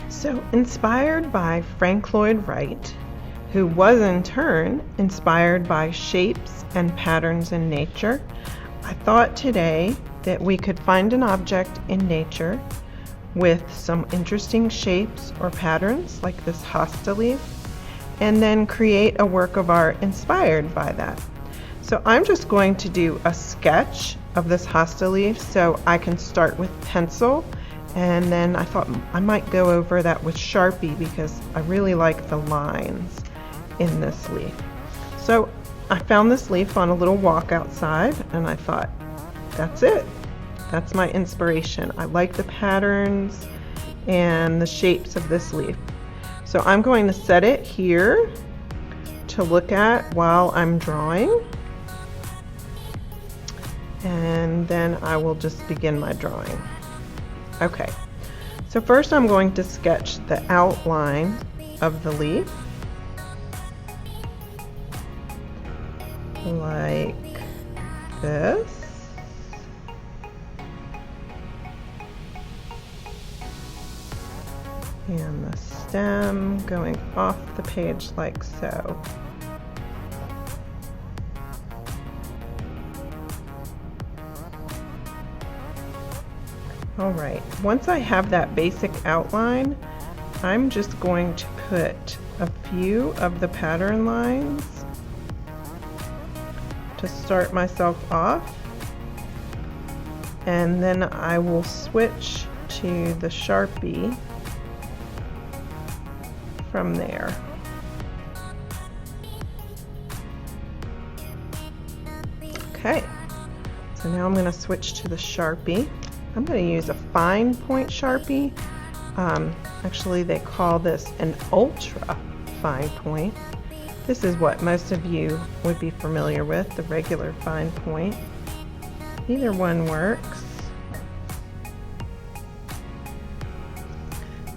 So, inspired by Frank Lloyd Wright, who was in turn inspired by shapes and patterns in nature, I thought today that we could find an object in nature with some interesting shapes or patterns like this hosta leaf, and then create a work of art inspired by that. So I'm just going to do a sketch of this hosta leaf, so I can start with pencil, and then I thought I might go over that with Sharpie because I really like the lines in this leaf. So I found this leaf on a little walk outside, and I thought, that's it. That's my inspiration. I like the patterns and the shapes of this leaf. So I'm going to set it here to look at while I'm drawing. And then I will just begin my drawing. Okay, so first I'm going to sketch the outline of the leaf, like this. And the stem going off the page like so. All right, once I have that basic outline, I'm just going to put a few of the pattern lines to start myself off, and then I will switch to the Sharpie from there. Okay, so now I'm going to switch to the Sharpie. I'm going to use a fine point Sharpie. Actually, they call this an ultra fine point. This is what most of you would be familiar with, the regular fine point. Either one works.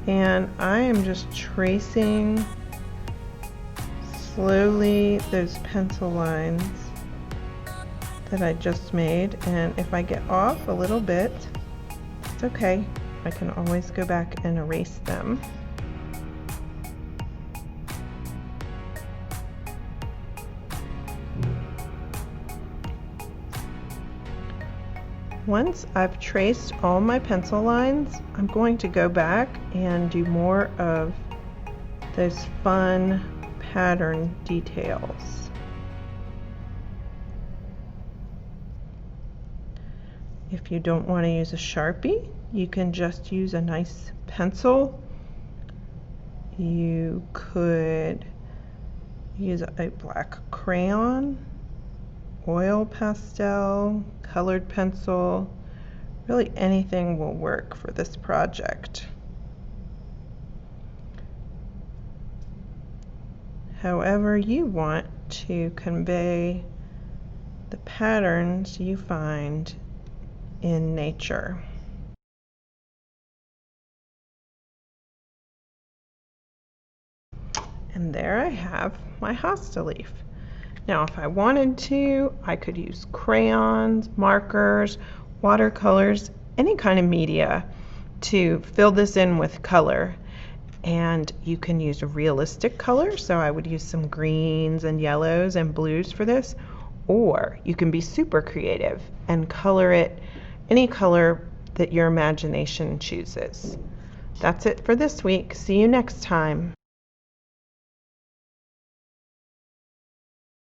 And I am just tracing slowly those pencil lines that I just made. And if I get off a little bit, it's okay. I can always go back and erase them. Once I've traced all my pencil lines, I'm going to go back and do more of those fun pattern details. If you don't want to use a Sharpie, you can just use a nice pencil. You could use a black crayon, oil pastel, colored pencil. Really anything will work for this project. However you want to convey the patterns you find in nature. And there I have my hosta leaf. Now if I wanted to, I could use crayons, markers, watercolors, any kind of media to fill this in with color. And you can use a realistic color, so I would use some greens and yellows and blues for this, or you can be super creative and color it any color that your imagination chooses. That's it for this week. See you next time.